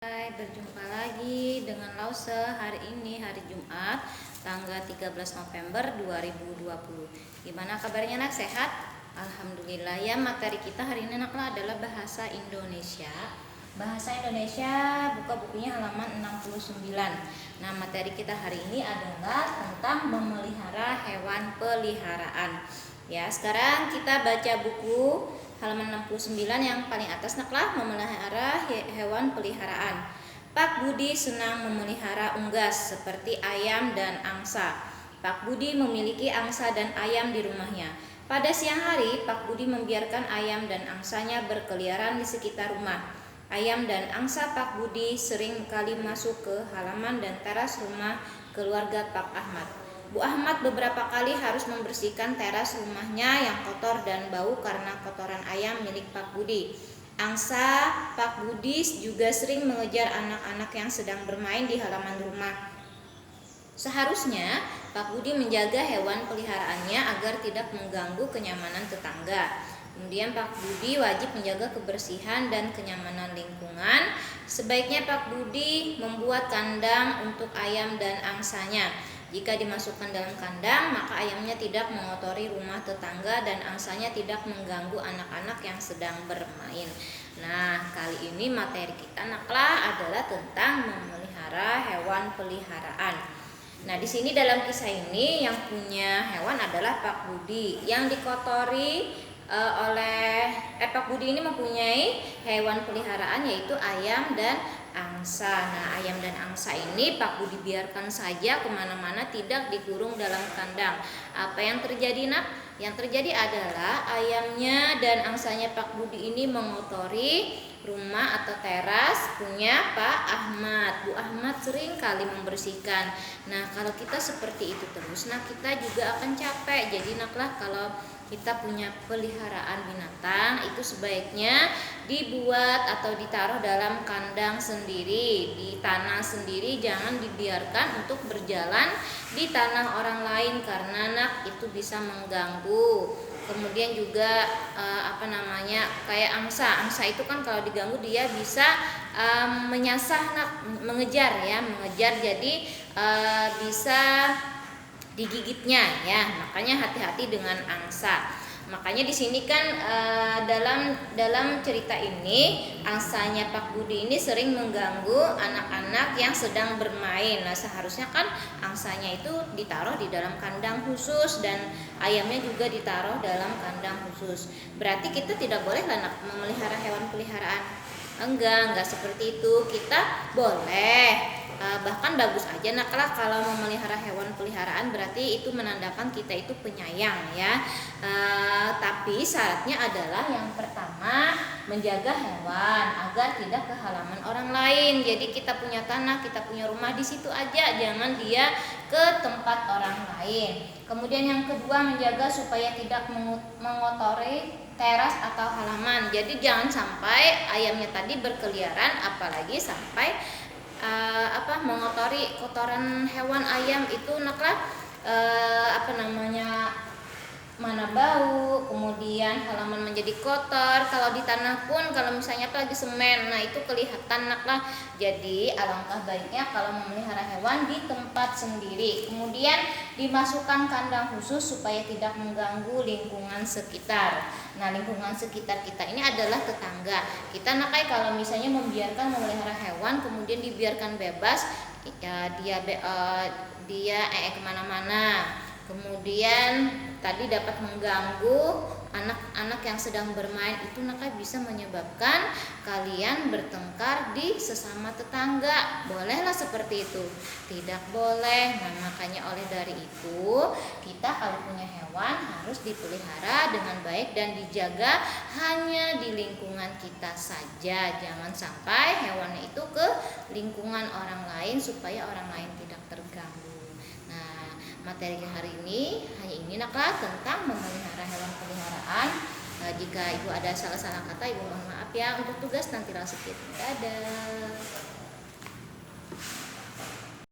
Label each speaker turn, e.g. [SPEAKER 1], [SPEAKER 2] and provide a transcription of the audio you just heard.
[SPEAKER 1] Hai, berjumpa lagi dengan Lause hari ini, hari Jumat, tanggal 13 November 2020. Gimana kabarnya nak? Sehat? Alhamdulillah ya. Materi kita hari ini naklah adalah bahasa Indonesia. Bahasa Indonesia, buka bukunya halaman 69. Nah, materi kita hari ini adalah tentang memelihara hewan peliharaan. Ya, sekarang kita baca buku halaman 69 yang paling atas naklah memelihara hewan peliharaan. Pak Budi senang memelihara unggas seperti ayam dan angsa. Pak Budi memiliki angsa dan ayam di rumahnya. Pada siang hari, Pak Budi membiarkan ayam dan angsanya berkeliaran di sekitar rumah. Ayam dan angsa Pak Budi sering kali masuk ke halaman dan teras rumah keluarga Pak Ahmad. Bu Ahmad beberapa kali harus membersihkan teras rumahnya yang kotor dan bau karena kotoran ayam milik Pak Budi. Angsa Pak Budi juga sering mengejar anak-anak yang sedang bermain di halaman rumah. Seharusnya Pak Budi menjaga hewan peliharaannya agar tidak mengganggu kenyamanan tetangga. Kemudian Pak Budi wajib menjaga kebersihan dan kenyamanan lingkungan. Sebaiknya Pak Budi membuat kandang untuk ayam dan angsanya. Jika dimasukkan dalam kandang, maka ayamnya tidak mengotori rumah tetangga dan angsanya tidak mengganggu anak-anak yang sedang bermain. Nah, kali ini materi kita naklah adalah tentang memelihara hewan peliharaan. Nah, di sini dalam kisah ini yang punya hewan adalah Pak Budi. Yang dikotori Pak Budi ini mempunyai hewan peliharaan yaitu ayam dan angsa. Nah, ayam dan angsa ini Pak Budi biarkan saja kemana-mana, tidak dikurung dalam kandang. Apa yang terjadi nak? Yang terjadi adalah ayamnya dan angsanya Pak Budi ini mengotori rumah atau teras punya Pak Ahmad. Bu Ahmad sering kali membersihkan. Nah, kalau kita seperti itu terus, nah kita juga akan capek. Jadi naklah kalau kita punya peliharaan binatang itu sebaiknya dibuat atau ditaruh dalam kandang sendiri, di tanah sendiri, jangan dibiarkan untuk berjalan di tanah orang lain karena itu bisa mengganggu. Kemudian juga kayak angsa itu kan kalau diganggu dia bisa menyasar mengejar jadi bisa digigitnya ya. Makanya hati-hati dengan angsa. Makanya di sini kan dalam cerita ini angsanya Pak Budi ini sering mengganggu anak-anak yang sedang bermain. Nah, seharusnya kan angsanya itu ditaruh di dalam kandang khusus dan ayamnya juga ditaruh dalam kandang khusus. Berarti kita tidak boleh memelihara hewan peliharaan. Enggak seperti itu. Kita boleh bahkan bagus aja kalau memelihara hewan peliharaan, berarti itu menandakan kita itu penyayang ya. Tapi syaratnya adalah yang pertama menjaga hewan agar tidak ke halaman orang lain. Jadi kita punya tanah, kita punya rumah di situ aja, jangan dia ke tempat orang lain. Kemudian yang kedua menjaga supaya tidak mengotori teras atau halaman. Jadi jangan sampai ayamnya tadi berkeliaran, apalagi sampai mengotori kotoran hewan ayam itu mana bau, kemudian halaman menjadi kotor. Kalau di tanah pun kalau misalnya lagi semen, nah itu kelihatan Jadi alangkah baiknya kalau memelihara hewan di tempat sendiri. Kemudian dimasukkan kandang khusus supaya tidak mengganggu lingkungan sekitar. Nah, lingkungan sekitar kita ini adalah tetangga. Kita kalau misalnya memelihara hewan kemudian dibiarkan bebas, ya dia kemana-mana. Kemudian tadi dapat mengganggu anak-anak yang sedang bermain, itu bisa menyebabkan kalian bertengkar di sesama tetangga. Bolehlah seperti itu? Tidak boleh. Nah, makanya oleh dari itu kita kalau punya hewan harus dipelihara dengan baik dan dijaga hanya di lingkungan kita saja. Jangan sampai hewannya itu ke lingkungan orang lain supaya orang lain tidak terganggu. Materi hari ini hanya tentang memelihara hewan peliharaan. Jika ibu ada salah-salah kata, ibu mohon maaf ya. Untuk tugas nanti langsung. Dadah.